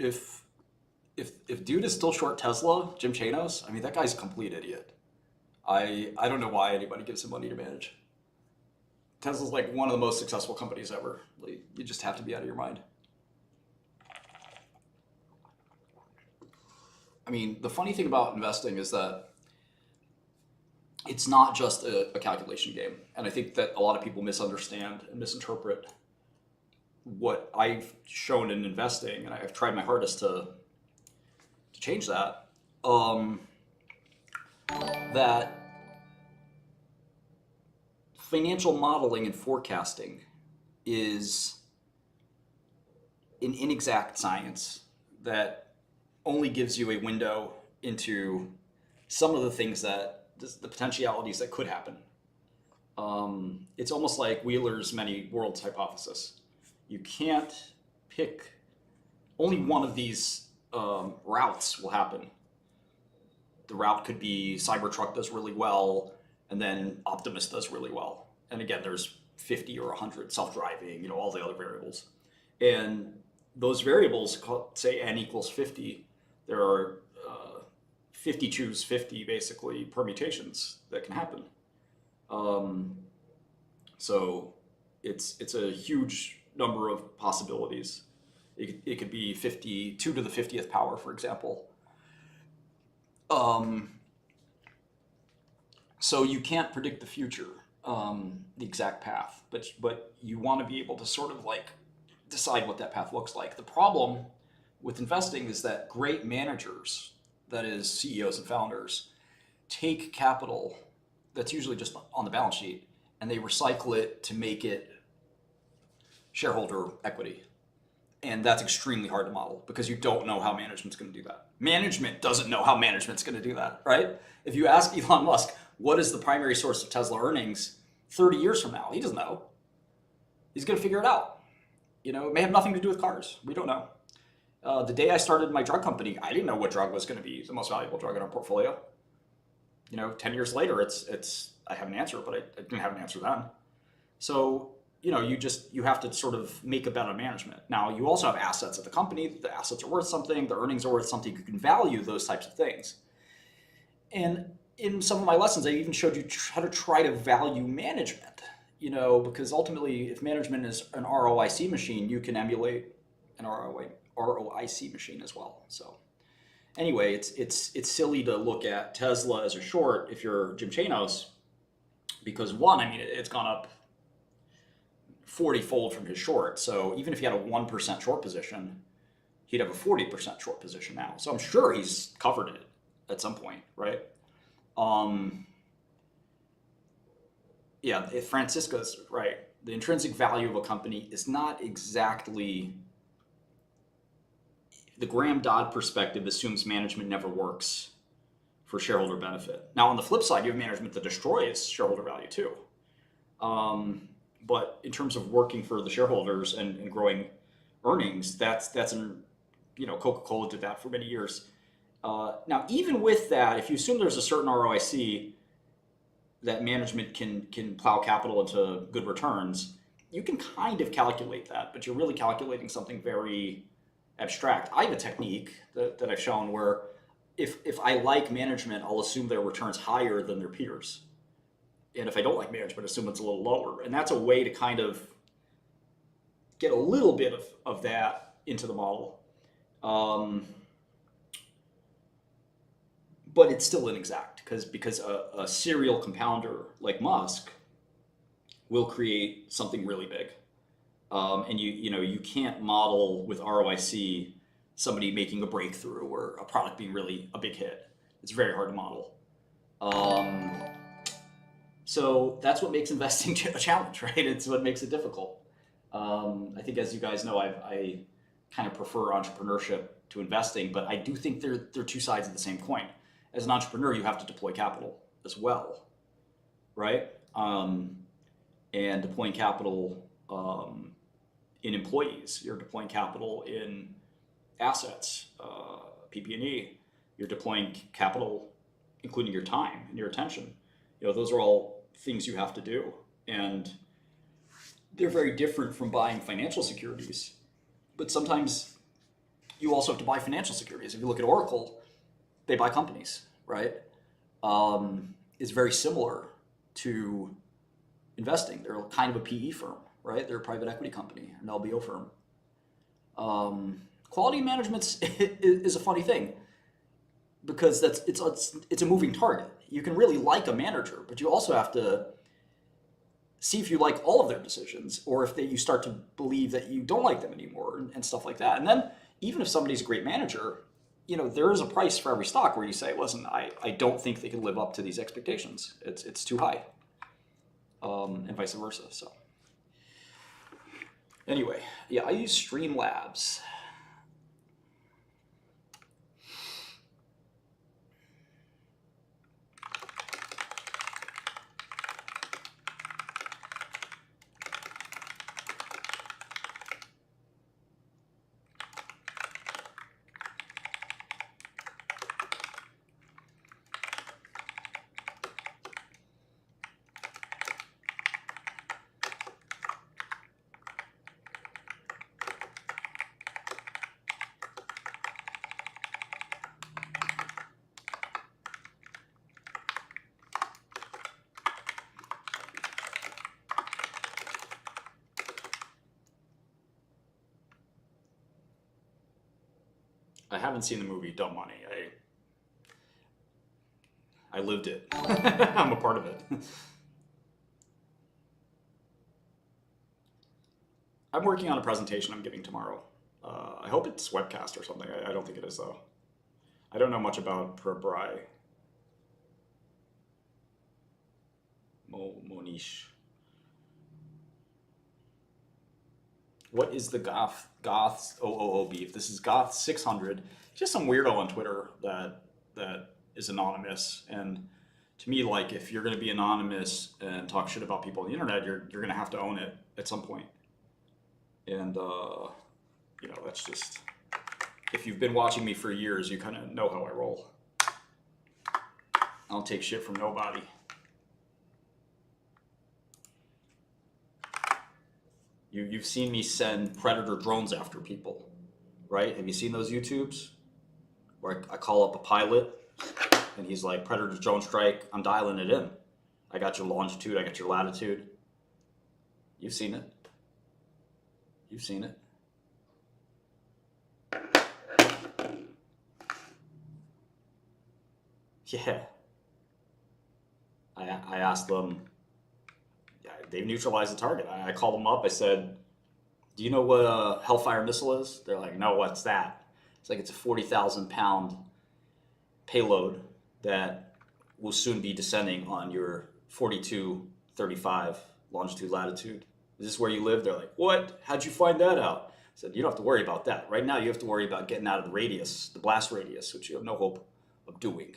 if if dude is still short Tesla, Jim Chanos, I mean that guy's a complete idiot. I don't know why anybody gives him money to manage. Tesla's like one of the most successful companies ever. Like, you just have to be out of your mind. I mean, the funny thing about investing is that it's not just a calculation game. And I think that a lot of people misunderstand and misinterpret what I've shown in investing, and I've tried my hardest to change that. Um, that financial modeling and forecasting is an inexact science that only gives you a window into some of the things that the potentialities that could happen. It's almost like Wheeler's many worlds hypothesis. You can't pick only one of these routes will happen. The route could be Cybertruck does really well, and then Optimus does really well. And again, there's 50 or 100 self-driving, all the other variables. And those variables, say n equals 50, there are 50 choose 50 basically permutations that can happen. So it's a huge number of possibilities. It could be 52 to the 50th power, for example. So you can't predict the future, the exact path, but you want to be able to sort of like decide what that path looks like. The problem with investing is that great managers, that is CEOs and founders, take capital that's usually just on the balance sheet and they recycle it to make it shareholder equity. And that's extremely hard to model because you don't know how management's going to do that. Management doesn't know how management's going to do that, right? If you ask Elon Musk, what is the primary source of Tesla earnings 30 years from now? He doesn't know. He's going to figure it out. It may have nothing to do with cars. We don't know. The day I started my drug company, I didn't know what drug was going to be the most valuable drug in our portfolio. 10 years later, I have an answer, but I didn't have an answer then. So, you have to sort of make a bet on management. Now, you also have assets at the company. The assets are worth something. The earnings are worth something. You can value those types of things. And in some of my lessons, I even showed you how to try to value management, because ultimately, if management is an ROIC machine, you can emulate an ROIC machine as well. So anyway, it's silly to look at Tesla as a short if you're Jim Chanos, because one, I mean, it's gone up 40-fold from his short. So even if he had a 1% short position, he'd have a 40% short position now. So I'm sure he's covered it at some point, right? Yeah, if Francisco's right, the intrinsic value of a company is not exactly. The Graham-Dodd perspective assumes management never works for shareholder benefit. Now, on the flip side, you have management that destroys shareholder value too. But in terms of working for the shareholders and growing earnings, that's Coca-Cola did that for many years. Now, even with that, if you assume there's a certain ROIC that management can plow capital into good returns, you can kind of calculate that, but you're really calculating something very abstract. I have a technique that I've shown where if I like management, I'll assume their returns higher than their peers. And if I don't like management, assume it's a little lower. And that's a way to kind of get a little bit of that into the model. But it's still inexact because a serial compounder like Musk will create something really big. And you can't model with ROIC somebody making a breakthrough or a product being really a big hit. It's very hard to model. So that's what makes investing a challenge, right? It's what makes it difficult. I think, as you guys know, I kind of prefer entrepreneurship to investing, but I do think they're two sides of the same coin. As an entrepreneur, you have to deploy capital as well, right? And deploying capital in employees, you're deploying capital in assets, PP&E. You're deploying capital, including your time and your attention. Those are all things you have to do, and they're very different from buying financial securities. But sometimes you also have to buy financial securities. If you look at Oracle, they buy companies, right? It's very similar to investing. They're kind of a PE firm, right? They're a private equity company, an LBO firm. Quality management is a funny thing because it's a moving target. You can really like a manager, but you also have to see if you like all of their decisions, or if you start to believe that you don't like them anymore, and stuff like that. And then even if somebody's a great manager, there is a price for every stock where you say, listen, I don't think they can live up to these expectations. It's too high, and vice versa. So anyway, yeah, I use Streamlabs. I haven't seen the movie Dumb Money. I lived it. I'm a part of it. I'm working on a presentation I'm giving tomorrow. I hope it's webcast or something. I don't think it is, though. I don't know much about Bri. Monish. What is the Goth's OOO beef? This is Goth 600. Just some weirdo on Twitter that is anonymous. And to me, like, if you're going to be anonymous and talk shit about people on the internet, you're going to have to own it at some point. And that's just, if you've been watching me for years, you kind of know how I roll. I don't take shit from nobody. You've seen me send Predator drones after people, right? Have you seen those YouTubes where I call up a pilot and he's like, Predator drone strike, I'm dialing it in. I got your longitude, I got your latitude. You've seen it. You've seen it. Yeah. I asked them, they've neutralized the target. I called them up. I said, do you know what a Hellfire missile is? They're like, no, what's that? It's like, it's a 40,000 pound payload that will soon be descending on your 4235 longitude latitude. Is this where you live? They're like, what? How'd you find that out? I said, you don't have to worry about that. Right now, you have to worry about getting out of the radius, the blast radius, which you have no hope of doing.